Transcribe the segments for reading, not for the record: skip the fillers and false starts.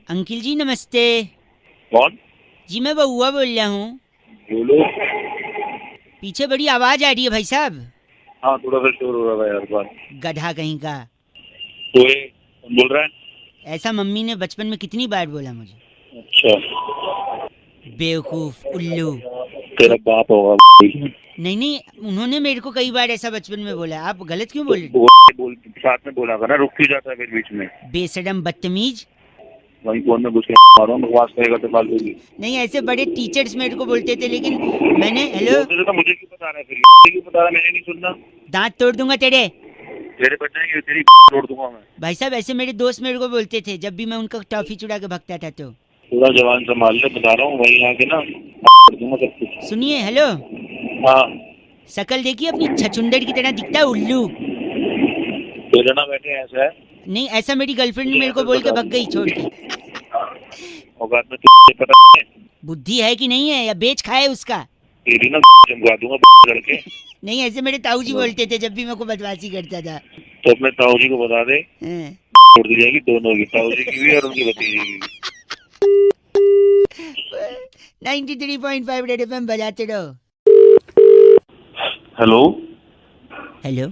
Uncle ji नमस्ते। कौन? जी मैं बउआ बोल रहा हूँ। बोलो। पीछे बड़ी आवाज आ रही है भाई साहब। हाँ थोड़ा सा शोर हो रहा है यार बात। गधा कहीं का। तो ये कौन बोल रहा है? ऐसा मम्मी ने बचपन में कितनी बार बोला मुझे। अच्छा। बेवकूफ उल्लू। तेरा बाप होगा। नहीं नहीं, उन्होंने मेरे को कई बार ऐसा बचपन में बोला। आप गलत क्यों बोल रहे? बोल साथ में बोला करा, रुक क्यों जाता है फिर बीच में? बेशरम बदतमीज। वही फोन में घुस के मारो, बकवास करेगा तो फालतू की। नहीं, ऐसे बड़े टीचर्स मेरे को बोलते थे, लेकिन मैंने हेलो बोलते थे तो मुझे क्यों बता रहा है फिर? क्यों बता रहा है? मैंने नहीं सुनना। दांत तोड़ दूंगा तेरे। तेरे बच जाएंगे, तेरी तोड़ दूंगा मैं। भाई साहब ऐसे मेरे दोस्त मेरे को बोलते थे जब भी मैं उनका टॉफी चुरा के भगता था। तो थोड़ा जवान संभाल ले, बता रहा हूँ वहीं आके ना कर दूंगा सब कुछ। सुनिए हेलो। हाँ शकल देखिए अपनी छछुंदर की तरह दिखता है उल्लू। तेरे ना बैठे ऐसा है। नहीं, ऐसा मेरी गर्लफ्रेंड मेरे को बोल के भग गई छोड़ के। औकात में तुझे पता है? बुद्धि है कि नहीं है, या बेच खाए उसका। तेरी ना चमका दूंगा करके। नहीं, ऐसे मेरे ताऊ जी बोलते थे जब भी मैं को बदमाशी करता था। तो अपने ताऊ जी को बता दे, हाँ। छोड़ दी जाएगी दोनों की, ताऊ जी की भी और उनकी भतीजी की भी। 93.5 रेड एफएम बजाते रहो। हेलो। हेलो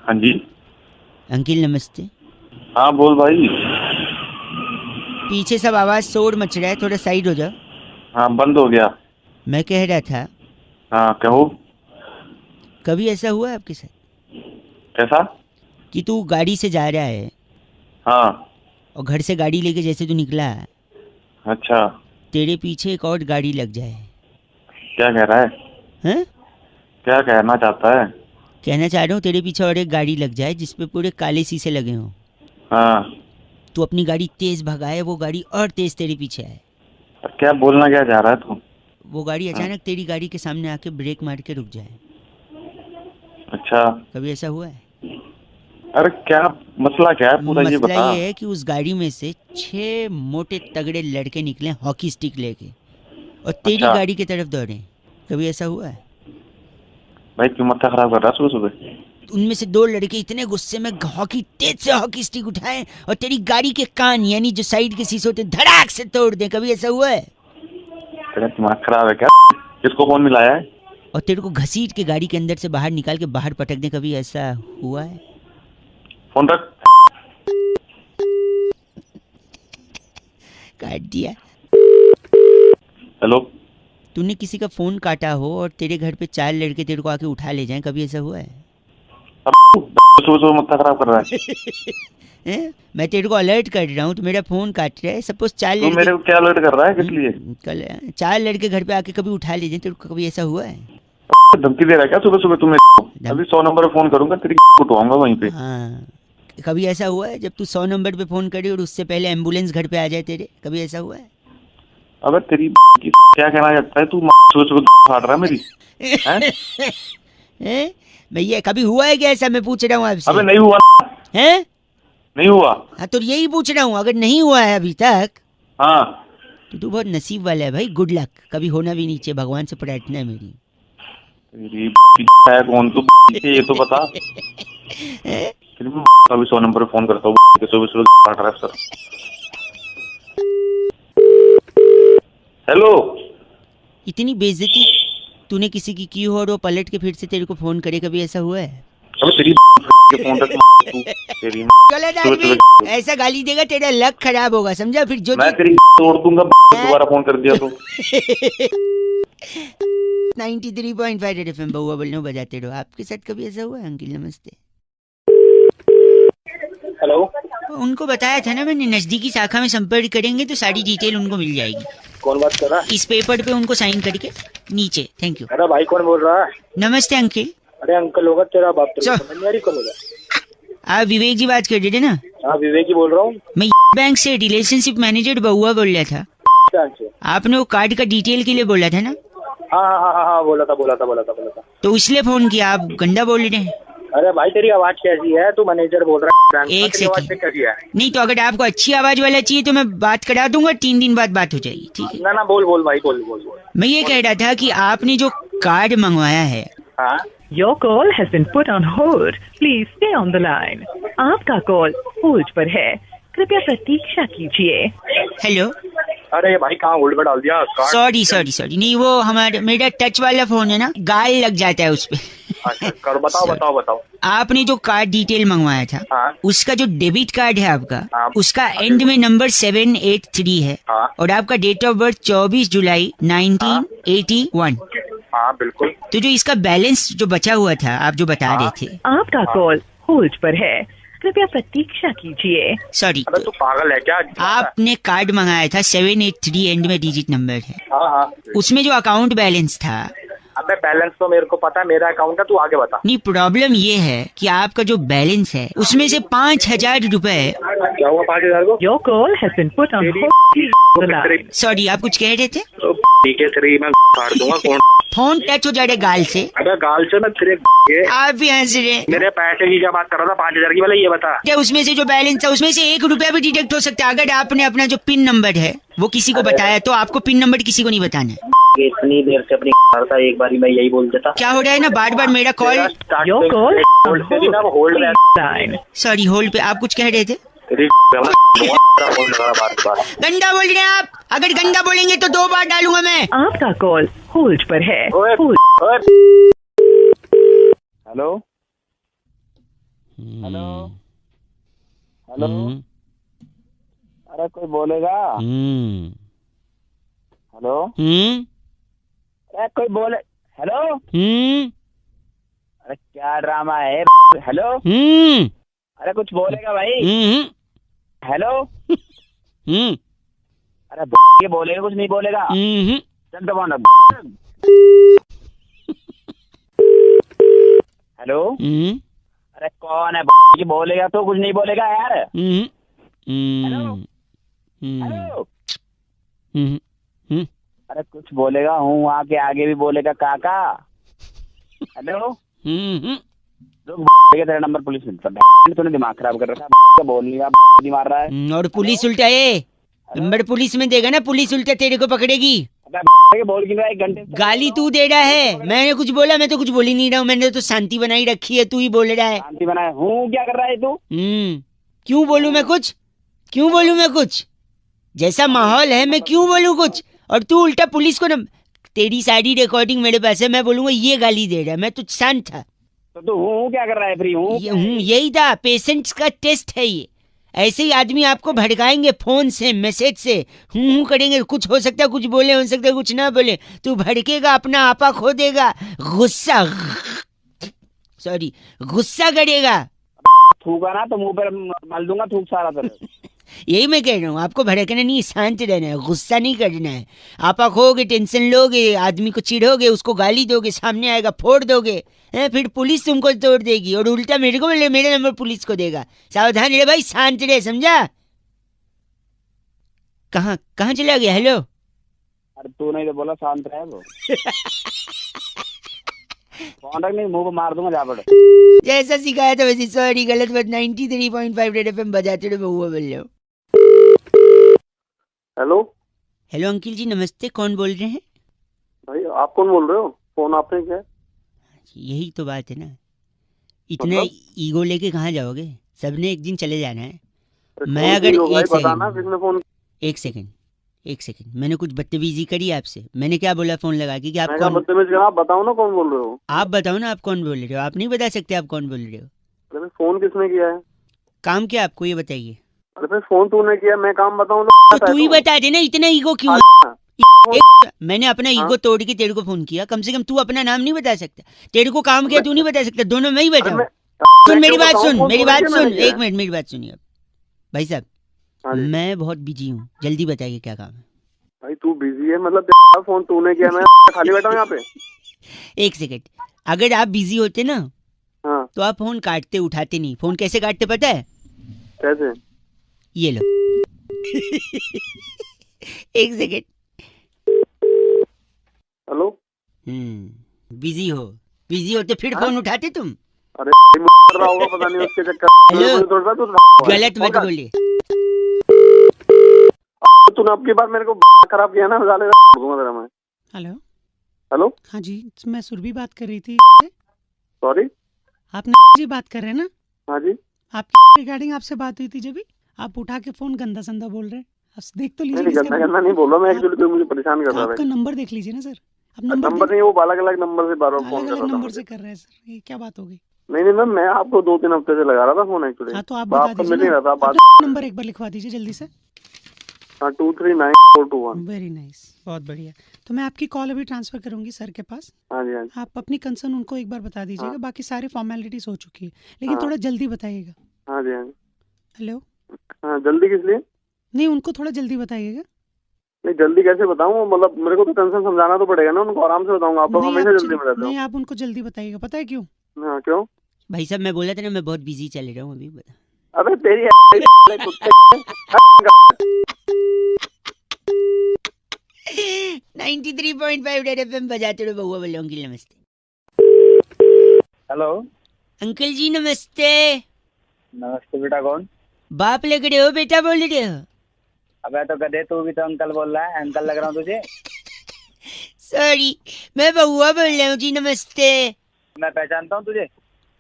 हाँ जी। अंकिल नमस्ते। हाँ बोल भाई। पीछे सब आवाज शोर मच रहा है, थोड़ा साइड हो जाओ। हाँ बंद हो गया। मैं कह रहा था, हाँ कहो। कभी ऐसा हुआ है आपके साथ कैसा? कि तू गाड़ी से जा रहा है हाँ। और घर से गाड़ी लेके जैसे तू निकला, अच्छा। तेरे पीछे एक और गाड़ी लग जाए? क्या कह रहा है? हैं? क्या कहना चाहता है? कहना चाह रहा हूँ तेरे पीछे और एक गाड़ी लग जाए जिसपे पूरे काले शीशे लगे हों। हाँ। तू अपनी गाड़ी तेज भगाए, वो गाड़ी और तेज तेरे पीछे आए। क्या बोलना क्या चाह रहा है तू? वो गाड़ी अचानक तेरी गाड़ी के सामने आके ब्रेक मार के रुक जाए। अच्छा। कभी ऐसा हुआ है? अरे क्या मसला क्या है पूरा ये मसला बता। ये है कि उस गाड़ी में से 6 मोटे तगड़े लड़के निकले हॉकी स्टिक लेके और तेरी अच्छा। गाड़ी की तरफ दौड़े। कभी ऐसा हुआ है? भाई क्यों माथा खराब कर रहा है सुबह सुबह? उनमें से 2 लड़के इतने गुस्से में तेज से हॉकी स्टिक उठाए और तेरी गाड़ी के कान यानी जो साइड के शीशे होते धड़ाक से तोड़ दे। कभी ऐसा हुआ है? तेरा दिमाग खराब है क्या? किसको फोन मिलाया है? और तेरे को घसीट के गाड़ी के अंदर से बाहर निकाल के बाहर पटक दे। कभी ऐसा हुआ है? फोन रख। काट दिया। हेलो। तूने किसी का फोन काटा हो और तेरे घर पे 4 लड़के तेरे को आके उठा ले जाएं। कभी ऐसा हुआ है? सुबह सुबह माथा खराब कर रहा है। मैं तेरे को अलर्ट कर रहा हूँ, तू मेरा फोन काट रहा है। सपोज 4 तू मेरे को क्या अलर्ट कर रहा है? किस लिए? कल 4 लड़के घर पे आके कभी उठा ले जाएं। तेरे को कभी ऐसा हुआ है? धमकी दे रहा है क्या सुबह सुबह तुम्हें? अभी 100 नंबर पे फोन करूंगा, तेरी उठवाऊंगा वहीं पे। हाँ। कभी ऐसा हुआ है जब तू 100 नंबर पे फोन करे और उससे पहले एम्बुलेंस घर पे आ जाए तेरे? कभी ऐसा हुआ है? अबे तेरी क्या कहना चाहता है तू? सुबह सुबह फाड़ रहा है मेरी। भैया कभी हुआ है क्या ऐसा? मैं पूछ रहा हूँ आपसे। अबे नहीं हुआ है? नहीं हुआ। हाँ तो यही पूछ रहा हूँ, अगर नहीं हुआ है अभी तक हाँ तो तू बहुत नसीब वाला है भाई। Good luck. कभी होना भी नहीं चाहिए, भगवान से प्रार्थना है मेरी। तेरी है कौन तू? ये तो बता। अभी 100 नंबर पे फोन करता हूँ, सुबह सुबह फाड़ रहा है सर। हेलो। इतनी बेइज्जती तूने किसी की हो और वो पलट के फिर से तेरे को फोन करे। कभी ऐसा हुआ है? अबे तेरी के फोन रख तू। तेरी गलत आदमी ऐसा गाली देगा तेरा लक खराब होगा, समझा? फिर जो मैं तेरी तोड़ दूंगा दोबारा फोन कर दिया तो। 93.5 रेड एफएम बउआ बोल रहा हूँ, बजाते रहो। आपके साथ कभी ऐसा हुआ है अंकिल? नमस्ते। हेलो। उनको बताया था ना मैंने, नजदीकी शाखा में संपर्क करेंगे तो सारी डिटेल उनको मिल जाएगी। कौन बात कर रहा है? इस पेपर पे उनको साइन करके नीचे। Thank you. अरे भाई कौन बोल रहा है? नमस्ते अंकिल। अरे अंकल होगा तेरा बाप। कौन होगा? आप विवेक जी बात कर रहे थे ना? हाँ विवेक ही बोल रहा हूँ। मैं बैंक से रिलेशनशिप मैनेजर बउआ बोल रहा था। आपने वो कार्ड का डिटेल के लिए बोला था ना? हाँ बोला था। तो इसलिए फोन किया। आप गंदा बोल रहे हैं। अरे भाई तेरी आवाज कैसी है? तू मैनेजर बोल रहा है? एक सेकंड। कैसी है? नहीं तो अगर आपको अच्छी आवाज वाला चाहिए तो मैं बात करा दूंगा, 3 दिन बाद बात हो जाएगी, ठीक है? ना बोल भाई बोल। मैं ये कह रहा था कि आपने जो कार्ड मंगवाया है। हाँ? Your call has been put on hold. Please stay on the line. आपका कॉल होल्ड पर है, कृपया प्रतीक्षा कीजिए। हेलो। अरे भाई कहाँ होल्ड पे डाल दिया? सॉरी सॉरी सॉरी, नहीं वो मेरा टच वाला फोन है ना, गाल लग जाता है उस पे। अच्छा कर, बताओ Sorry. बताओ बताओ। आपने जो कार्ड डिटेल मंगवाया था, हाँ। उसका जो डेबिट कार्ड है आपका, हाँ। उसका एंड में नंबर 783 है। हाँ। और आपका डेट ऑफ बर्थ 24 जुलाई 1981। हाँ बिल्कुल। तो जो इसका बैलेंस जो बचा हुआ था, आप जो बता हाँ। रहे थे। आपका कॉल होल्ड पर है, कृपया प्रतीक्षा कीजिए। सॉरी, अबे तू पागल है क्या? आपने कार्ड मंगाया था 783 एंड में डिजिट नंबर है, हाँ हाँ। उसमें जो अकाउंट बैलेंस था। अबे बैलेंस तो मेरे को पता है, मेरा अकाउंट है, तू आगे बता। नहीं, प्रॉब्लम ये है कि आपका जो बैलेंस है उसमें से 5,000 रुपए। क्या हुआ 5,000 को? Your call has been put on hold. Sorry, आप कुछ कह रहे थे? तो ठीक है तेरी मैं फाड़ दूंगा कौन। फोन टच हो जाएगा गाल से। अबे गाल से मैं तेरे आप भी हंस रहे। मेरे पैसे की क्या बात कर रहा था? 5,000 की? वाला ये बता। क्या उसमें से जो बैलेंस था उसमें से 1 रुपया भी डिडक्ट हो सकता है अगर आपने अपना जो पिन नंबर है वो किसी को बताया तो। आपको पिन नंबर किसी को नहीं बताना है। इतनी देर से अपनी करता, एक बारी मैं यही बोल देता। क्या हो रहा है ना, बार बार मेरा call. Your call hold. Sorry, hold पे। आप कुछ कह रहे थे? बार। गंदा बोल रहे हैं आप। अगर गंदा बोलेंगे तो 2 बार डालूंगा मैं। आपका कॉल होल्ड पर है। Hello hello hello. अरे कोई बोलेगा? हेलो। अरे कोई बोले? हेलो। अरे क्या ड्रामा है? हेलो। अरे कुछ बोलेगा भाई? हेलो। अरे ये बोलेगा, कुछ नहीं बोलेगा? चल तो फोन रख। हेलो। अरे कौन है? ये बोलेगा तो कुछ नहीं बोलेगा यार। Hello hello. अरे कुछ बोलेगा? हूँ वहाँ के आगे भी बोलेगा काका। हेलो। तेरा नंबर पुलिस मिलता है। तूने दिमाग खराब कर रखा है, बोल नहीं रहा, मार रहा है। और पुलिस उल्टा है, नंबर पुलिस में देगा ना, पुलिस उल्टा तेरे को पकड़ेगी। बोल क्यों रहा है? 1 घंटे गाली तू दे रहा है। मैंने कुछ बोला? मैं तो कुछ बोल ही नहीं रहा हूँ, मैंने तो शांति बनाई रखी है। तू ही बोल रहा है। शांति बनाए हूँ? क्या कर रहा है तू? क्यों बोलूं मैं कुछ? क्यों बोलूं मैं कुछ? जैसा माहौल है मैं क्यों बोलूं कुछ? और तू उल्टा पुलिस को न... तेरी सारी रिकॉर्डिंग मेरे पास है, मैं बोलूंगा ये गाली दे रहा है। मैं तो शांत था। तो तू हूँ क्या कर रहा है? फ्री हूँ? यही था, पेशेंट्स का टेस्ट है ये। ऐसे ही आदमी आपको भड़काएंगे फोन से, मैसेज से, हूँ करेंगे। कुछ हो सकता है कुछ बोले, हो सकता है कुछ ना बोले। तू भड़केगा, अपना आपा खो देगा, गुस्सा सॉरी गुस्सा करेगा। थूका ना तो मुंह पर मल दूंगा थूक सारा तेरे। यही मैं कह रहा हूँ, आपको भड़कना नहीं, शांत रहना है, गुस्सा नहीं करना है। आपा खोगे, टेंशन लोगे, आदमी को चिढ़ोगे, उसको गाली दोगे, सामने आएगा फोड़ दोगे, फिर पुलिस तुमको तोड़ देगी और उल्टा मेरे को बोले मेरा नंबर पुलिस को देगा। सावधान रहे भाई, शांत रहे, समझा? कहाँ कहाँ चला गया? हेलो। अरे तू नहीं तो बोला शांत रहे वो। फोन रख, नहीं मुंह पे मार दूंगा जा पड़े। जैसा सिखाया था वैसे। सॉरी, गलत बात। 93.5 रेड एफएम बजाते रहे, बहुआ बोल रहे हो। हेलो हेलो अंकिल जी, नमस्ते। कौन बोल रहे हैं? भाई आप कौन बोल रहे हो? फोन आपने किया? यही तो बात है ना, इतना मतलब? ईगो लेके कहाँ जाओगे? सबने एक दिन चले जाना है। अरे मैं कौन अगर सी हो भाई, एक बताना किसने फोन? एक सेकंड, मैंने कुछ बदतमीजी करी आपसे? मैंने क्या बोला फोन लगा के कि आप मैं कौन? बदतमीज करा? आप बताओ ना कौन बोल रहे हो? आप बताओ ना, आप कौन बोल रहे हो? आप नहीं बता सकते आप कौन बोल रहे हो? अरे भाई फोन किसने किया है? काम क्या आपको, ये बताइए। अरे भाई फोन तूने किया, मैं काम बताऊं ना? तो तू ही बता दे ना, इतना ईगो क्यों? मैंने अपना ईगो तोड़ के तेरे को फोन किया, कम से कम तू अपना नाम नहीं बता सकता? तेरे को काम किया तू नहीं बता सकता? दोनों मैं ही बताऊं? सुन मेरी बात सुन, मेरी बात सुन, एक मिनट मेरी बात सुनिए आप। भाई साहब, मैं बहुत बिजी हूँ, जल्दी बताइए क्या काम है? भाई तू बिजी है मतलब? फोन तूने किया, मैं खाली बैठा हूँ यहाँ पे। एक सेकंड, अगर आप बिजी होते ना हाँ तो आप फोन काटते, उठाते नहीं। फोन कैसे काटते पता है? कैसे? ये लो। एक सेकंड। हेलो। बिजी हो तो फिर फोन उठाते तुम? अरे कर रहा होगा पता नहीं उसके चक्कर। हेलो, गलत मत बोलिए। तूने अब की बार मेरे को खराब किया ना, मैं। Hello hello. हाँ जी, मैं सुरभि बात कर रही थी। सॉरी? आप जी बात कर रहे हैं ना? हाँ जी। आपकी रिगार्डिंग आपसे बात हुई थी जब भी। आप उठा के फोन गंदा संदा बोल रहे हैं। आप देख तो लीजिए नहीं किसका गंदा गंदा नहीं बोल रहा मैं, एक्चुअली कोई मुझे परेशान कर रहा आपका है। नंबर देख लीजिए ना सर। आप नंबर नहीं, वो अलग अलग नंबर से बार बार फोन अलग कर अलग रहा था नंबर मुझे। से कर रहे हैं सर, ये क्या बात हो गई? नहीं नहीं मैम, मैं आपको 2-3 हफ्ते से लगा रहा था फोन एक्चुअली। हाँ तो आप बता आपका दीजिए मिल नहीं रहा था। ना, बात अपना नंबर एक बार लिखवा दीजिए जल्दी से। 239421। वेरी नाइस, बहुत बढ़िया। तो मैं आपकी कॉल अभी ट्रांसफर करूंगी सर के पास। हाँ जी हाँ जी। आप अपनी कंसर्न उनको एक बार बता दीजिएगा। हाँ। बाकी सारी फॉर्मेलिटीज हो चुकी है, लेकिन हाँ। थोड़ा जल्दी बताइएगा। हाँ जी हाँ जी। हेलो, हाँ जल्दी किस लिए? नहीं उनको थोड़ा जल्दी बताइएगा। नहीं जल्दी कैसे बताऊँ, मतलब मेरे को तो टेंशन समझाना तो पड़ेगा ना उनको, आराम से बताऊंगा। आप तो हमेशा जल्दी में रहते हो। नहीं आप उनको जल्दी बताइएगा, पता है क्यों? हाँ क्यों? भाई साहब मैं बोला था ना मैं बहुत बिजी चल रहा हूँ अभी, बता। अबे तेरी 93.5 रेड एफएम बजाते रहो बउआ बोले। अंकल नमस्ते। हेलो। अंकल जी नमस्ते। नमस्ते बेटा, कौन? बाप लग रहे हो बेटा बोल रहे हो? अबे तो गधे, तू भी तो अंकल बोल रहा है। अंकल लग रहा हूँ तुझे? सॉरी, मैं बउआ बोल रहा हूँ जी, नमस्ते। मैं पहचानता हूँ तुझे?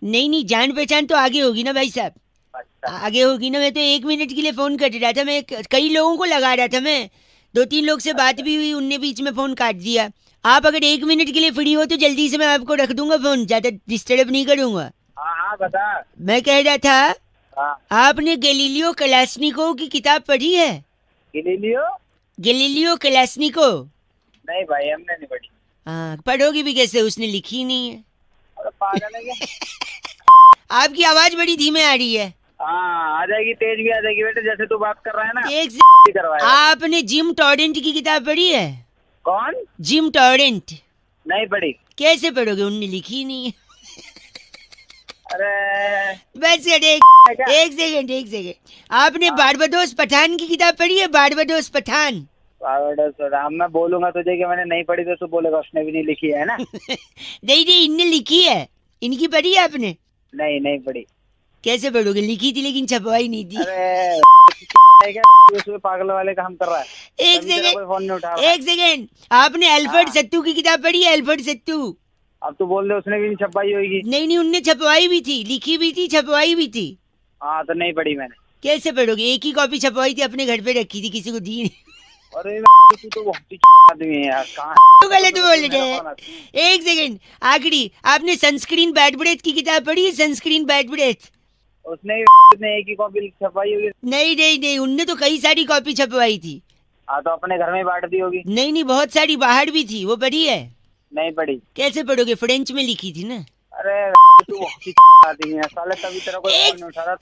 नहीं नहीं, जान पहचान तो आगे होगी ना भाई साहब, अच्छा। आगे होगी ना। मैं तो 1 मिनट के लिए फोन कर रहा था, मैं कई लोगों को लगा रहा था, मैं 2-3 लोग से बात भी हुई, उनने बीच में फोन काट दिया। आप अगर 1 मिनट के लिए फ्री हो तो जल्दी से मैं आपको रख दूंगा फोन, ज्यादा डिस्टर्ब नहीं करूंगा। हाँ हाँ बता। मैं कह रहा था, हाँ। आपने गैलीलियो कलास्निकोव की किताब पढ़ी है? गैलीलियो? गैलीलियो कलास्निकोव? नहीं भाई, हमने नहीं पढ़ी। हाँ, पढ़ोगी भी कैसे, उसने लिखी नहीं है। अरे पागल है क्या? आपकी आवाज बड़ी धीमे आ रही है। हाँ आ जाएगी, तेज भी आ जाएगी बेटे, जैसे तू बात कर रहा है ना। एक करवाएगा। आपने जिम टॉरेंट की किताब पढ़ी है? कौन? Gym torrent? नहीं पढ़ी। कैसे पढ़ोगे, उनने लिखी नहीं है। अरे बस एक सेकंड, आपने बारबाडोस पठान की किताब पढ़ी है? बारबाडोस पठान? राम, मैं बोलूंगा तुझे कि मैंने नहीं पढ़ी तो तू बोलेगा उसने भी नहीं लिखी है ना। नहीं, इनने लिखी है। इनकी पढ़ी है आपने? नहीं नहीं पढ़ी। कैसे पढ़ोगे, लिखी थी लेकिन छपवाई नहीं थी। अरे क्या पागल वाले काम कर रहा है? एक सेकंड, आपने अल्फ्रेड सत्तू की किताब पढ़ी है? अल्फ्रेड सत्तू? अब तू बोल दे उसने भी नहीं छपाई होगी। नहीं, उनने छपवाई भी थी, लिखी भी थी, छपवाई भी थी। हाँ तो नहीं पढ़ी मैंने। कैसे पढ़ोगे, एक ही कॉपी छपवाई थी, अपने घर पे रखी थी, किसी को दी नहीं। अरे तू तो बहुत ही आदमी है यार, कहाँ तो गलत बोल रहे हैं। एक सेकंड, आखिरी, आपने सनस्क्रीन बैड ब्रेथ की किताब पढ़ी है? Sunscreen bad breath? उसने एक ही कॉपी छपाई होगी। नहीं, उनने तो कई सारी कॉपी छपवाई थी। हाँ तो अपने घर में बांट दी होगी। नहीं, बहुत सारी बाहर भी थी, वो पढ़ी है? नहीं पढ़ी। कैसे पढ़ोगे, फ्रेंच में लिखी थी ना। अरे तू बहुत ही आदमी है साले, तभी तेरा कोई फोन नहीं उठा रहा।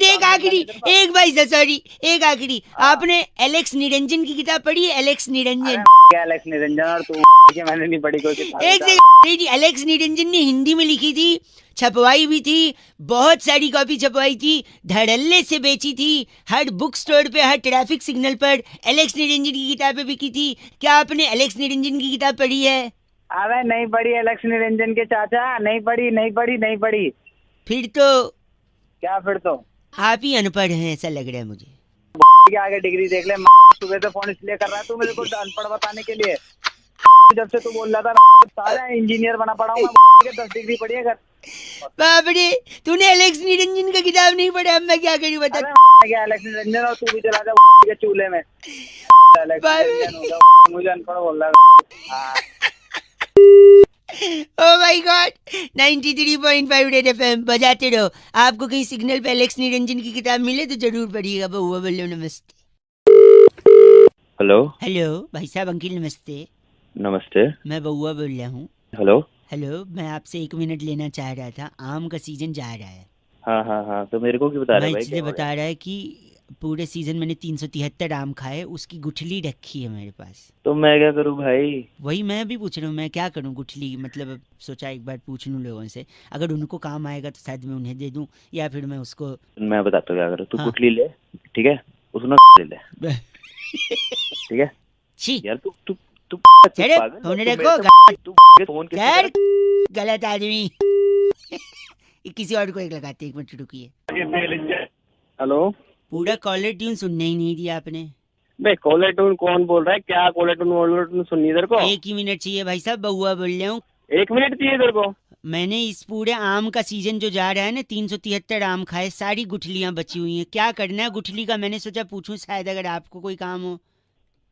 एक आखिरी, एक भाई सॉरी, एक आखिरी, आपने एलेक्स निरंजन की किताब पढ़ी है? एलेक्स निरंजन? क्या एलेक्स निरंजन और तू? मैंने नहीं पढ़ी कोई किताब। एक सेकंड, एलेक्स निरंजन ने हिंदी में लिखी थी, छपवाई भी थी, बहुत सारी कॉपी छपवाई थी, धड़ल्ले से बेची थी, हर बुक स्टोर पे, हर ट्रैफिक सिग्नल पर एलेक्स निरंजन की किताबें बिकी थी। क्या आपने एलेक्स निरंजन की किताब पढ़ी है? अरे नहीं पढ़ी एलेक्स निरंजन के चाचा, नहीं पढ़ी। फिर तो क्या फिर तो? आप ही अनपढ़ हैं ऐसा लग रहा है मुझे। के आगे डिग्री देख ले। सुबह से फोन इसलिए कर रहा है तू मेरे को अनपढ़ बताने के लिए। जब से तू बोल रहा था सारा इंजीनियर बना पड़ा हूँ मैं, 10 डिग्री पढ़ी है। बाप रे, तूने एलेक्स निरंजन का किताब नहीं पढ़ा, अब मैं क्या करूँ बता। क्या एलेक्स निरंजन, और तू भी चला जा के चूल्हे में। मुझे अनपढ़ बोल रहा है। Oh my God, 93.5 red FM बजाते रहो। आपको कहीं सिग्नल पे एलेक्स निरंजन की किताब मिले तो जरूर पढ़िएगा। बउआ बोलो नमस्ते। हेलो भाई साहब, अंकिल नमस्ते। नमस्ते। मैं बउआ बोल रहा हूँ। हेलो, मैं आपसे 1 मिनट लेना चाह रहा था, आम का सीजन जा रहा है। हाँ तो मेरे को क्यों बता रहा है भाई? इसलिए बता रहा है कि पूरे सीजन मैंने 373 आम खाए, उसकी गुठली रखी है मेरे पास। तो मैं क्या करूं भाई? वही मैं भी पूछ रहा हूँ, मैं क्या करूँ गुठली, मतलब सोचा एक बार पूछ लूँ लोगों से, अगर उनको काम आएगा तो शायद मैं उन्हें दे दूँ, या फिर मैं उसको। मैं बताता हूँ क्या करो। तू हाँ। गुठली ले, ठीक है, उसमें ले ले, ठीक है छी यार। तू होने रखो, गलत आदमी। किसी और को एक लगाते, 1 मिनट रुकिए। हेलो, पूरा कॉलर ट्यून सुनने ही नहीं दिया आपने। भाई कॉलर ट्यून कौन बोल रहा है? क्या कॉलर ट्यून सुननी इधर को? 1 ही मिनट चाहिए भाई साहब, बउआ बोल रहा हूँ। 1 मिनट चाहिए इधर को? मैंने इस पूरे आम का सीजन जो जा रहा है ना 373 आम खाए, सारी गुठलियां बची हुई हैं। क्या करना है गुठली का, मैंने सोचा पूछूं शायद अगर आपको कोई काम हो।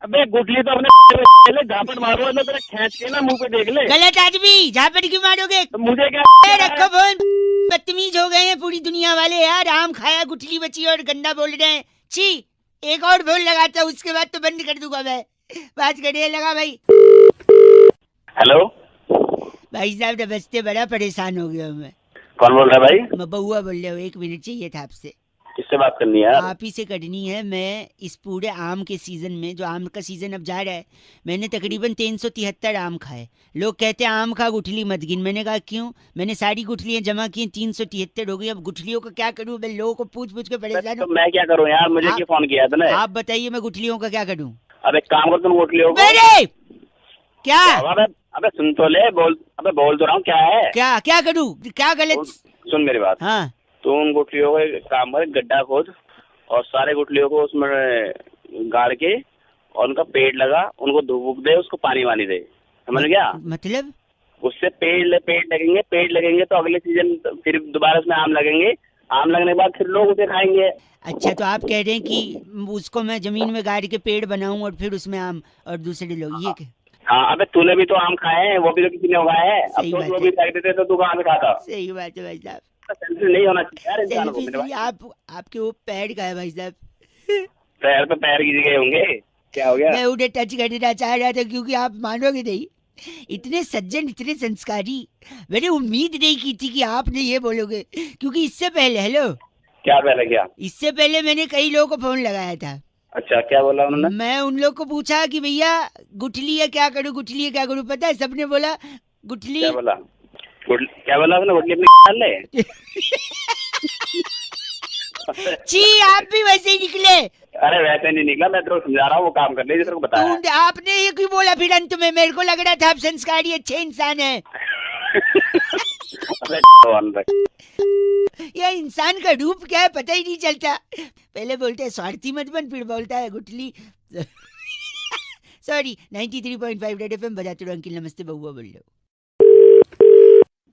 अबे गुठली तो अपने झापट मारो ना, तेरा खींच के ना मुंह पे देख ले। गलत आदमी, झापट क्यों मारोगे? तो मुझे क्या ए, रखो फोन। बदतमीज हो गए हैं पूरी दुनिया वाले यार। आम खाया, गुठली बची और गंदा बोल रहे हैं। छी, एक और फोन लगाता हूँ, उसके बाद तो बंद कर दूंगा मैं। बात करिए, लगा भाई। हेलो भाई साहब नमस्ते, बड़ा परेशान हो गया हूँ मैं। कौन बोल रहा है भाई? मैं बउआ बोल रहा हूँ, 1 मिनट चाहिए था आपसे। किससे बात करनी है? आप ही से करनी है। मैं इस पूरे आम के सीजन में, जो आम का सीजन अब जा रहा है, मैंने तकरीबन 373 आम खाए। लोग कहते हैं आम खा गुठली मत गिन। मैंने कहा क्यों? मैंने सारी गुठलियां जमा की, 373 हो गई। अब गुठलियों का क्या करूं? मैं लोगों को पूछ पूछ के परेशान तो हूं। मैं क्या करूँ यार, मुझे क्यों फोन किया तूने? आप बताइए मैं गुठलियों का क्या करूं? अब एक काम कर, तुम गुठलियों को मेरे क्या अबे सुन तो ले, बोल तो रहा हूँ, क्या है? क्या करूं? क्या गलत? सुन मेरी बात। हाँ, तू उन गुठलियों को एक काम कर, गड्ढा खोद और सारे गुठलियों को उसमें गाड़ के और उनका पेड़ लगा, उनको धूप दे, उसको पानी वानी दे, समझ गया? मतलब उससे पेड़ लगेंगे तो अगले सीजन फिर दोबारा उसमें आम लगेंगे। आम लगने के बाद फिर लोग उसे खाएंगे। अच्छा, तो आप कह रहे हैं कि उसको मैं जमीन में गाड़ के पेड़ बनाऊं और फिर उसमें आम और दूसरे लोग ये हाँ, अबे तूने भी तो आम खाए हैं, वो भी तो किसी ने उगाए हैं। अब सही तो बात वो है। भी खाते थे तो तू कहाँ से खाता? सही बात है भाई साहब। सेल्फी नहीं होना चाहिए यार इंसान को। सेल्फी मेरे भाई, आपके वो पैर का है भाई साहब। पैर पे पैर गिर गए होंगे, क्या हो गया? मैं उन्हें टच करना चाह रहा था क्योंकि आप मानोगे नहीं, इतने सज्जन, इतने संस्कारी, मैंने उम्मीद नहीं की थी कि आपने ये बोलोगे। क्योंकि इससे पहले, हेलो, क्या पहले क्या? इससे पहले मैंने कई लोगों को फोन लगाया था। अच्छा, क्या बोला उन्होंने? मैं उन लोग को पूछा कि भैया गुठली है क्या करूं, गुठली है क्या करूं? पता है सबने बोला गुठली। क्या बोला? क्या बोला आपने? गुठली अपनी डाल ले। छी, आप भी वैसे ही निकले। अरे वैसे नहीं निकला, मैं तेरे को समझा रहा हूँ, वो काम कर ले जिस को बताया। आपने ये क्यों बोला फिर अंत में? मेरे को लग रहा था आप संस्कारी अच्छे इंसान हैं। ये इंसान का रूप क्या है पता ही नहीं चलता। पहले बोलते हैं स्वार्थी मत बन, फिर बोलता है गुठली। सॉरी, 93.5 रेड एफएम बजाते रहो। अंकिल नमस्ते, बउआ बोल रहे हो।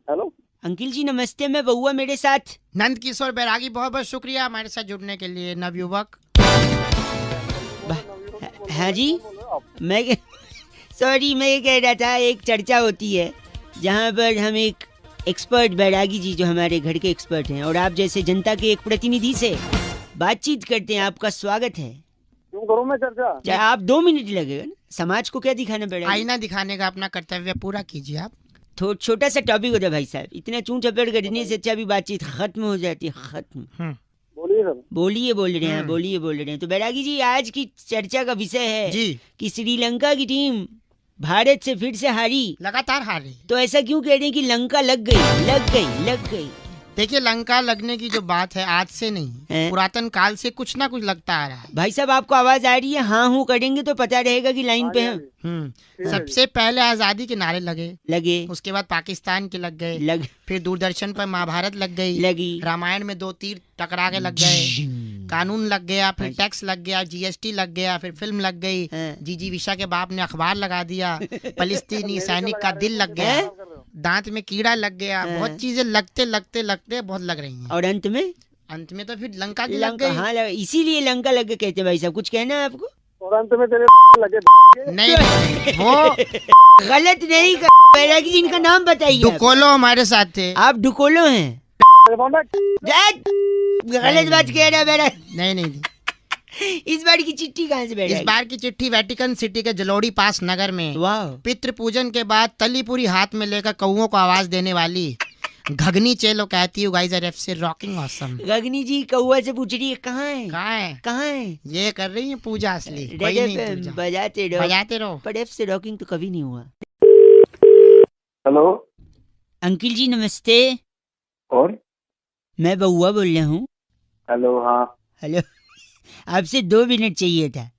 हेलो अंकिल जी नमस्ते, मैं बउआ, मेरे साथ नंद किशोर बैरागी, बहुत बहुत शुक्रिया हमारे साथ जुड़ने के लिए, नवयुवक। हाँ जी, मैं सॉरी, मैं ये कह रहा था, एक चर्चा होती है जहाँ पर हम एक एक्सपर्ट बैरागी जी, जो हमारे घर के एक्सपर्ट हैं, और आप जैसे जनता के एक प्रतिनिधि से बातचीत करते हैं। आपका स्वागत है। क्यों करूँ मैं चर्चा? चाहे आप 2 मिनट लगेगा ना, समाज को क्या दिखाना बैरागी? आईना दिखाने का अपना कर्तव्य पूरा कीजिए आप। छोटा सा टॉपिक होता है भाई साहब, इतना चूं चपेट करने से अच्छा भी बातचीत खत्म हो जाती है। खत्म। बोलिए सर। बोलिए बोल रहे हैं, बोलिए बोल रहे हैं। तो बैरागी जी, आज की चर्चा का विषय है जी कि श्रीलंका की टीम भारत से फिर से हारी। लगातार हारे। तो ऐसा क्यों कह रहे हैं कि लंका लग गई? देखिए, लंका लगने की जो बात है आज से नहीं, पुरातन काल से कुछ ना कुछ लगता आ रहा है। भाई साहब आपको आवाज आ रही है? हाँ हूँ करेंगे तो पता रहेगा कि लाइन पे हैं। सबसे पहले आजादी के नारे लगे, उसके बाद पाकिस्तान के लग गए, फिर दूरदर्शन पर महाभारत लगी, रामायण में 2 तीर टकरा के लग गए, कानून लग गया, फिर टैक्स लग गया, जीएसटी लग गया, फिर फिल्म लग गई, जीजी विशा के बाप ने अखबार लगा दिया, फलस्तीनी सैनिक का दिल लग गया, दांत में कीड़ा लग गया, बहुत चीजें लगते बहुत लग रही हैं। और अंत में तो फिर लंका की लग गई। हाँ, इसीलिए लंका लग गए कहते हैं। भाई साहब कुछ कहना है आपको? और अंत में तेरे लगे। नहीं, वो गलत नहीं। बैरागी जी इनका नाम बताइए। डुकोलो हमारे साथ थे। आप डुकोलो हैं? गलत बात कह रहा है बैरागी। नहीं। इस बार की चिट्ठी कहाँ से बैरागी? इस बार की चिट्ठी वेटिकन सिटी के जलोड़ी पास नगर में पितृ पूजन के बाद तली पूरी हाथ में लेकर कौओं को आवाज देने वाली घगनी चेलो कहती है, guys are FC rocking awesome. घगनी जी कौआ से पूछ रही है कहाँ है? ये कर रही है पूजा असली। कोई नहीं पूजा। बजाते रहो। पर एफ से रॉकिंग तो कभी नहीं हुआ। हेलो अंकिल जी नमस्ते। और मैं बउआ बोल रहा हूँ। हेलो। हाँ हेलो। आपसे 2 मिनट चाहिए था।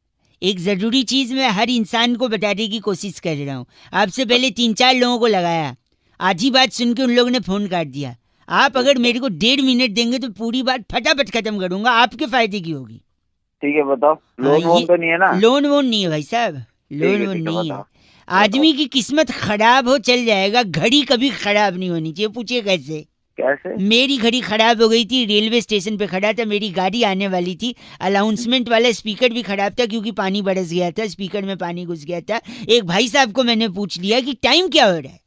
एक जरूरी चीज मैं हर इंसान को बताने की कोशिश कर रहा हूँ। आपसे पहले 3-4 लोगों को लगाया, आधी बात सुन के उन लोगों ने फोन काट दिया। आप अगर मेरे को 1.5 मिनट देंगे तो पूरी बात फटाफट खत्म करूंगा, आपके फायदे की होगी। ठीक है बताओ। लोन वोन तो नहीं है ना? लोन वोन नहीं है भाई साहब, लोन वोन नहीं है। आदमी की किस्मत खराब हो चल जाएगा, घड़ी कभी खराब नहीं होनी चाहिए। पूछिए कैसे? कैसे? मेरी घड़ी खराब हो गई थी, रेलवे स्टेशन पे खड़ा था, मेरी गाड़ी आने वाली थी, अनाउंसमेंट वाला स्पीकर भी खराब था क्योंकि पानी बरस गया था, स्पीकर में पानी घुस गया था। एक भाई साहब को मैंने पूछ लिया कि टाइम क्या हो रहा है,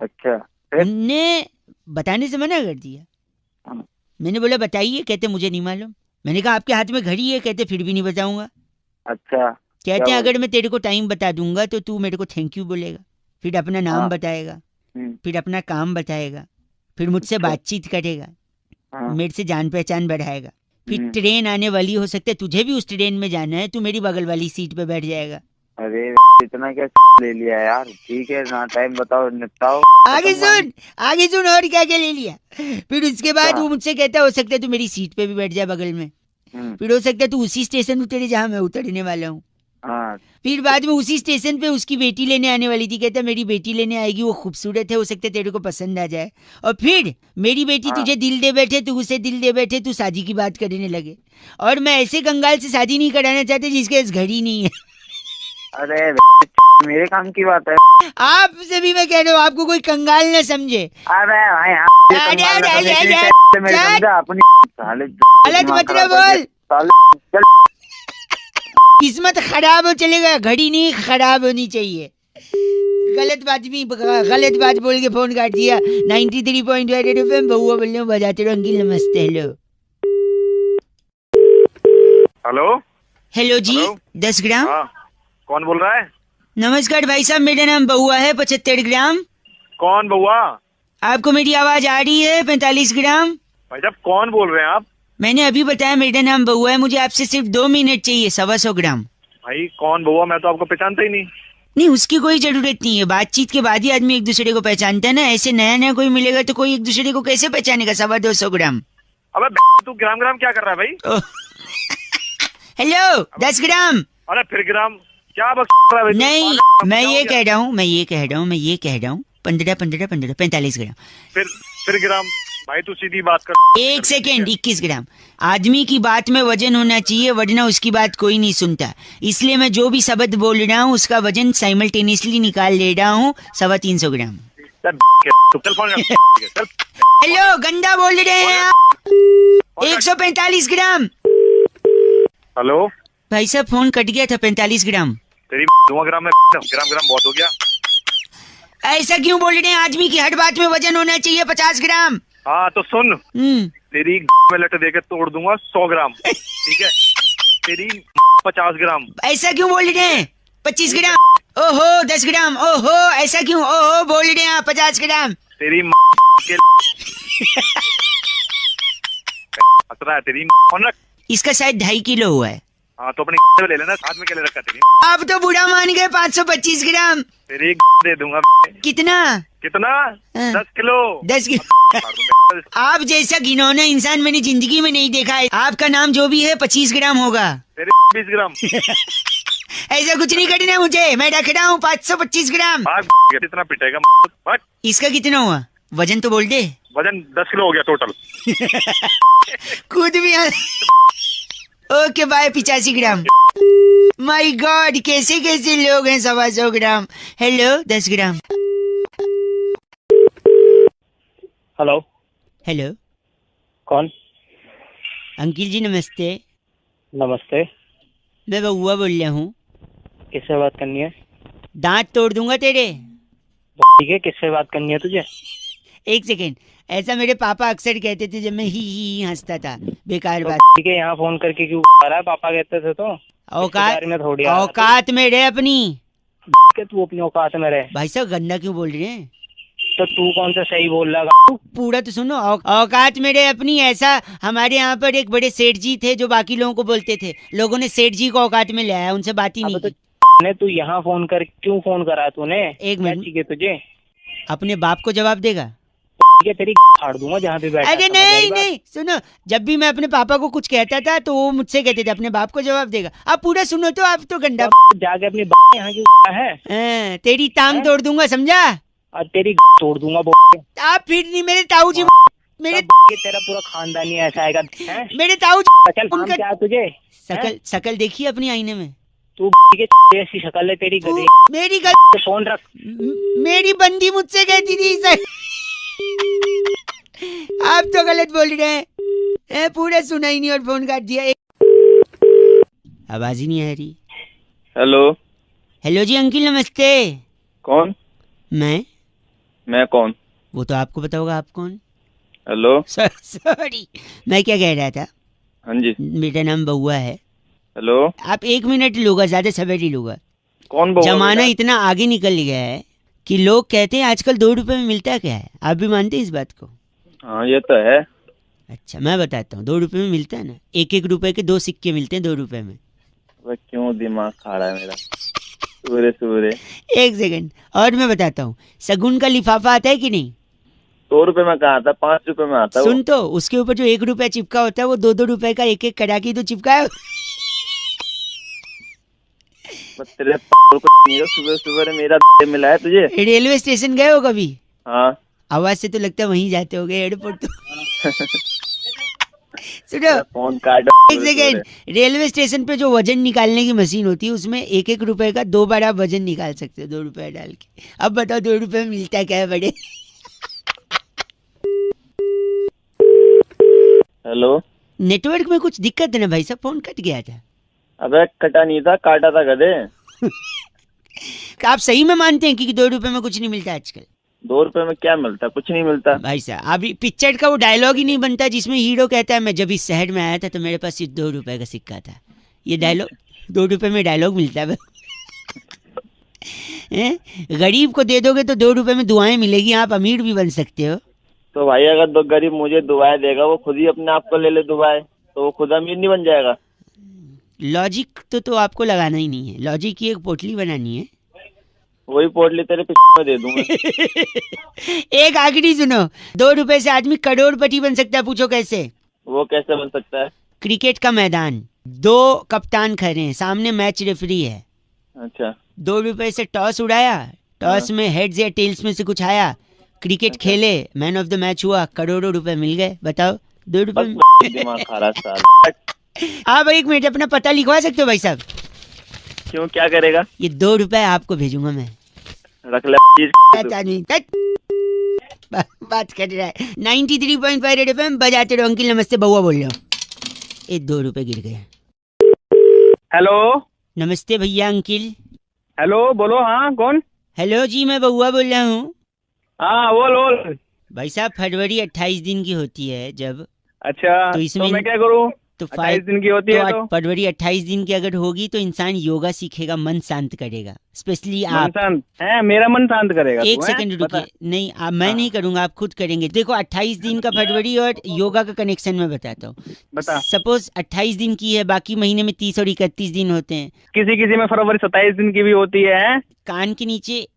अच्छा, उनने बताने से मना कर दिया। मैंने बोला बताइए, कहते मुझे नहीं मालूम। मैंने कहा आपके हाथ में घड़ी है, कहते फिर भी नहीं बताऊंगा। अच्छा, कहते हैं अगर मैं तेरे को टाइम बता दूंगा तो तू मेरे को थैंक यू बोलेगा, फिर अपना नाम हाँ। बताएगा, फिर अपना काम बताएगा, फिर मुझसे अच्छा। बातचीत करेगा, हाँ। मेरे से जान पहचान बढ़ाएगा, फिर हम्म। ट्रेन आने वाली हो सकता है तुझे भी उस ट्रेन में जाना है, तू मेरी बगल वाली सीट पे बैठ जाएगा। अरे इतना क्या ले लिया यार, ठीक है ना, टाइम बताओ, निपटाओ। आगे सुन और क्या क्या ले लिया। फिर उसके बाद क्या? वो मुझसे कहता हो सकता है तू मेरी सीट पे भी बैठ जाए बगल में, फिर हो सकता है तू उसी स्टेशन उतरे जहाँ मैं उतरने वाला हूँ। हाँ। फिर बाद में उसी स्टेशन पे उसकी बेटी लेने आने वाली थी, कहता मेरी बेटी लेने आएगी, वो खूबसूरत है, हो सकता है तेरे को पसंद आ जाए, और फिर मेरी बेटी हाँ। तुझे दिल दे बैठे, तू उसे दिल दे बैठे, तू शादी की बात करने लगे। और मैं ऐसे कंगाल से शादी नहीं कराना चाहते जिसके पास घड़ी नहीं है। अरे मेरे काम की बात है। आपसे भी मैं कह रहा हूँ, आपको कोई कंगाल न समझे। अरे भाई अपनी गलत मत बोल, किस्मत खराब हो चलेगा, घड़ी नहीं खराब होनी चाहिए। गलत बात बोल के फोन काट दिया। 93.8 एफएम बहुआ बोल रहे हो, बजाते रहो अंकिल। नमस्ते। हेलो जी। 10 ग्राम। कौन बोल रहा है? नमस्कार भाई साहब, मेरा नाम बहुआ है। 75 ग्राम। कौन बहुआ? आपको मेरी आवाज आ रही है? 45 ग्राम। भाई साहब कौन बोल रहे हैं आप? मैंने अभी बताया मेरा नाम बहुआ है, मुझे आपसे सिर्फ 2 मिनट चाहिए। 125 ग्राम। भाई कौन बहुआ? मैं तो आपको पहचानता ही नहीं। नहीं, उसकी कोई जरूरत नहीं है, बातचीत के बाद ही आदमी एक दूसरे को पहचानता है ना। ऐसे नया कोई मिलेगा तो कोई एक दूसरे को कैसे पहचानेगा? 225 ग्राम। अबे तू ग्राम ग्राम क्या कर रहा है भाई? हेलो 10 ग्राम। अरे फिर ग्राम क्या बक रहा है भाई? नहीं, मैं ये कह रहा हूँ 15 45 ग्राम। फिर ग्राम। भाई तू सीधी बात कर। 1 सेकेंड। 21 ग्राम। आदमी की बात में वजन होना चाहिए, वरना उसकी बात कोई नहीं सुनता। इसलिए मैं जो भी शब्द बोल रहा हूँ उसका वजन साइमल्टेनियसली निकाल ले रहा हूँ। 325 ग्राम। चल फोन कर। हेलो, गंदा बोल रहे हैं आप। 145 ग्राम। हेलो भाई साहब फोन कट गया था। 45 ग्राम। तेरी 2 ग्राम में ग्राम बहुत हो गया। ऐसा क्यों बोल रहे हैं? आदमी की हर बात में वजन होना चाहिए। 50 ग्राम। हाँ तो सुन, तेरी में लट देके तोड़ दूंगा 100 ग्राम, ठीक है? तेरी 50 ग्राम। ऐसा क्यों बोल रहे हैं? 25 ग्राम। ओहो 10 ग्राम। ओहो ऐसा क्यों? ओहो बोल रहे हैं आप। 50 ग्राम। तेरी के खतरा है तेरी। इसका शायद 2.5 किलो हुआ है। हाँ तो अपनी ले लेना, हाथ में क्या ले रखा तेरी? आप तो बुरा मान गए। 525 ग्राम। तेरी दे दूंगा। कितना? 10 किलो। 10 किलो। आप जैसा घिनौना इंसान मैंने जिंदगी में नहीं देखा है। आपका नाम जो भी है 25 ग्राम होगा। तेरी 20 ग्राम। ऐसा कुछ नहीं करना मुझे, मैं रख रहा हूँ 525 ग्राम। कितना पिटेगा? इसका कितना हुआ? वजन तो बोल दे। वजन 10 किलो हो गया टोटल। खुद भी। Okay bye. 85 gram. My god, कैसे कैसे लोग हैं। 125 ग्राम। Hello 10 gram. हेलो कौन? अंकिल जी नमस्ते। नमस्ते। मैं बहुआ बोल रहा हूँ। किससे बात करनी है? दांत तोड़ दूंगा तेरे। ठीक है, किससे बात करनी है तुझे? 1 सेकेंड। ऐसा मेरे पापा अक्सर कहते थे जब मैं ही हंसता था। बेकार बात। ठीक है, यहाँ फोन करके क्यों आ रहा है? पापा कहते थे तो औकात में रहे अपनी। तू अपनी औकात में रहे। भाई साहब गंदा क्यों बोल रहे हैं? तो तू कौन सा सही बोल रहा है? पूरा तो सुनो। औकात में रहे अपनी। ऐसा हमारे यहाँ पर एक बड़े सेठ जी थे जो बाकी लोगों को बोलते थे। लोगों ने सेठ जी को औकात में ले आया, उनसे बात ही नहीं की। तू यहाँ फोन कर क्यों फोन करा तूने? 1 मिनट। ठीक है, तुझे अपने बाप को जवाब देगा? तेरी फाड़ दूंगा जहाँ पे बैठा। अरे नहीं, सुनो, जब भी मैं अपने पापा को कुछ कहता था तो वो मुझसे कहते थे अपने बाप को जवाब देगा। आप पूरा सुनो तो आप तो गंदा जाके अपनी यहाँ की है। तेरी टांग तोड़ दूंगा, समझा? और तेरी तोड़ दूंगा। आप फिर नहीं मेरे ताऊ जी। मेरे तेरा पूरा खानदानी ऐसा आएगा। मेरे ताऊ चल क्या तुझे? शकल देखिए अपनी आईने में। तू के ऐसी शक्ल है तेरी गधी। मेरी गलती, फोन रख। मेरी बंदी मुझसे कहती थी सर। आप तो गलत बोल रहे हैं। पूरा सुना ही नहीं और फोन काट दिया। आवाज ही नहीं आ रही। हेलो। हेलो जी अंकिल नमस्ते। कौन? मैं कौन? वो तो आपको पता होगा, आप कौन? हेलो। सॉरी, मैं क्या कह रहा था। हाँ जी। मेरा नाम बउआ है। हेलो। आप 1 मिनट लूँगा, ज्यादा समय नहीं लूँगा। कौन बउआ? जमाना इतना आगे निकल गया है कि लोग कहते हैं आजकल 2 रुपए में मिलता क्या है। आप भी मानते हैं इस बात को? हाँ ये तो है। अच्छा मैं बताता हूँ, 2 रुपए में मिलता है ना। 1-1 रुपए के 2 सिक्के मिलते हैं 2 रुपए में। वह क्यों दिमाग खा रहा है मेरा सूरे। 1 सेकंड और मैं बताता हूँ, शगुन का लिफाफा आता है कि नहीं? 2 रुपए में कहाँ आता? 5 रुपए में आता। सुन तो, उसके ऊपर जो 1 रुपया चिपका होता है वो 2-2 रुपए का 1-1 कड़ा के तो चिपका है। तेरे सुबह मेरा मिला है तुझे। रेलवे स्टेशन गए हो कभी? हाँ। आवाज से तो लगता है वहीं जाते हो गए, एयरपोर्ट तो। सुनो, फोन काट। 1 सेकेंड। रेलवे स्टेशन पे जो वजन निकालने की मशीन होती है उसमें 1-1 रुपए का 2 बार आप वजन निकाल सकते हो 2 रुपए डाल के। अब बताओ 2 रुपए में मिलता क्या है बड़े? हेलो। नेटवर्क में कुछ दिक्कत है ना भाई साहब, फोन कट गया था। अबे कटा नहीं था, काटा था गधे। आप सही में मानते हैं कि 2 रुपए में कुछ नहीं मिलता आजकल? 2 रुपए में क्या मिलता? कुछ नहीं मिलता भाई साहब। अभी पिक्चर का वो डायलॉग ही नहीं बनता जिसमें हीरो कहता है मैं जब इस शहर में आया था तो मेरे पास सिर्फ 2 रुपए का सिक्का था। ये डायलॉग 2 रुपए में डायलॉग मिलता है। गरीब को दे दोगे तो 2 रुपए में दुआएं मिलेगी, आप अमीर भी बन सकते हो। तो भाई अगर 2 गरीब मुझे दुआएं देगा, वो खुद ही अपने आप को ले ले दुआएं, तो वो खुद अमीर नहीं बन जाएगा? लॉजिक तो आपको लगाना ही नहीं है, लॉजिक की एक पोटली बनानी है। वही पोटली तेरे में दे दूंगा। एक आखिरी सुनो, 2 रुपए से आदमी करोड़पति बन सकता है, पूछो कैसे? वो कैसे बन सकता है? क्रिकेट का मैदान, 2 कप्तान खड़े हैं, सामने मैच रेफरी है। अच्छा। 2 रुपए से टॉस उड़ाया, टॉस में हेड्स या टेल्स में से कुछ आया, क्रिकेट खेले, मैन ऑफ द मैच हुआ, करोड़ों रुपए मिल गए। बताओ 2 रुपए में। दिमाग खा रहा साल। आप 1 मिनट अपना पता लिखवा सकते हो भाई साहब? क्यों, क्या करेगा? ये 2 रुपए आपको भेजूंगा मैं। रख ले। बात कर रहा है। 93.5 रेड एफएम बजाते रहो। अंकिल नमस्ते, बउआ बोल रहा हूँ। ये 2 रुपए गिर गए। हेलो। नमस्ते भैया अंकिल। हेलो बोलो। हाँ कौन? हेलो जी, मैं बउआ बोल रहा हूँ। हाँ बोल। भाई साहब फरवरी 28 दिन की होती है जब। अच्छा तो इसमें मैं क्या करूँ? तो 28 दिन की होती है तो फरवरी 28 दिन की अगर होगी तो इंसान योगा सीखेगा, मन शांत करेगा। स्पेशली आप है, मेरा मन शांत करेगा। 1 सेकंड रुकिए। नहीं मैं नहीं करूंगा, आप खुद करेंगे। देखो 28 दिन का फरवरी और योगा का कनेक्शन मैं बताता हूँ। बता। सपोज 28 दिन की है, बाकी महीने में 30 और 31 दिन होते हैं। किसी में फरवरी 27 दिन की भी होती है। कान के नीचे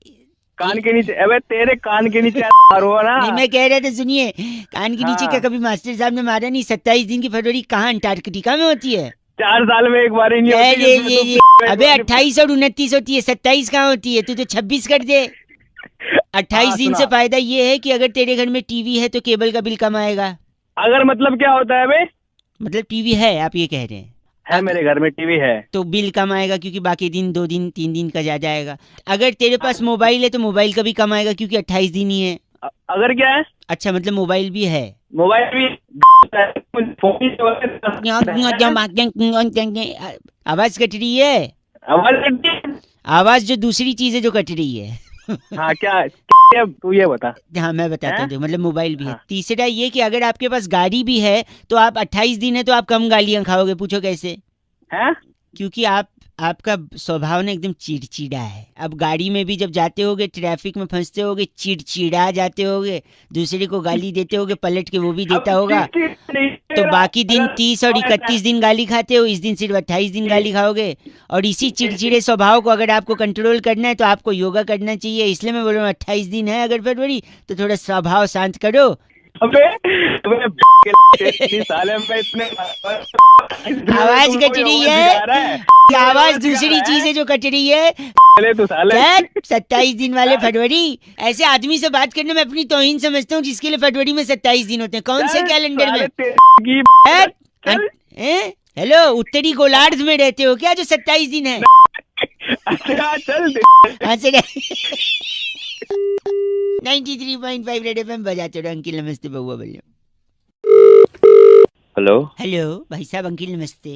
अबे तेरे कान के नीचे मारो ना। नहीं मैं कह रहा था, सुनिए, कान के नीचे क्या कभी मास्टर साहब ने मारा नहीं? 27 दिन की फरवरी कहाँ अंटार्कटिका में होती है? 4 साल में एक बार ही नहीं होती ये अबे 28 और 29 होती है, 27 कहाँ होती है? तू तो 26 कर दे। 28 दिन से फायदा ये है कि अगर तेरे घर में टीवी है तो केबल का बिल कम आएगा। अगर मतलब क्या होता है बे? मतलब टीवी है, आप ये कह रहे हैं? है, मेरे घर में टीवी है तो बिल कम आएगा क्योंकि बाकी दिन 2 दिन 3 दिन का ज्यादा आएगा। अगर तेरे पास मोबाइल है तो मोबाइल का भी कम आएगा क्योंकि 28 दिन ही है। अगर क्या है? अच्छा मतलब मोबाइल भी है। मोबाइल भी आवाज कट रही है। आवाज जो दूसरी चीज है जो कट रही है। हाँ क्या तू ये बता। हाँ मैं बताता हूँ, मतलब मोबाइल भी है। तीसरा ये कि अगर आपके पास गाड़ी भी है तो आप 28 दिन है तो आप कम गालियां खाओगे। पूछो कैसे? हैं? क्योंकि आपका स्वभाव ना एकदम चिड़चिड़ा है। अब गाड़ी में भी जब जाते होगे, ट्रैफिक में फंसते होगे, चिड़चिड़ा जाते होगे, दूसरे को गाली देते होगे, पलट के वो भी देता होगा, तो बाकी दिन 30 और 31 दिन गाली खाते हो, इस दिन सिर्फ 28 दिन गाली खाओगे। और इसी चिड़चिड़े स्वभाव को अगर आपको कंट्रोल करना है तो आपको योगा करना चाहिए। इसलिए मैं बोल रहा हूँ 28 दिन है अगर फरवरी तो थोड़ा स्वभाव शांत करो। साले में इतने आवाज कट रही है, आवाज दूसरी चीज है जो कट रही है। तू साले 27 दिन वाले फरवरी, ऐसे आदमी से बात करने में अपनी तौहीन समझता हूँ जिसके लिए फरवरी में 27 दिन होते हैं। कौन से कैलेंडर में? हेलो, उत्तरी गोलार्ध में रहते हो क्या जो 27 दिन है? अच्छा चल हाँ चले 93.5 रेड एफएम बजाते रहो। अंकिल नमस्ते, बउआ बोलिए। हेलो हेलो भाई साहब, अंकिल नमस्ते।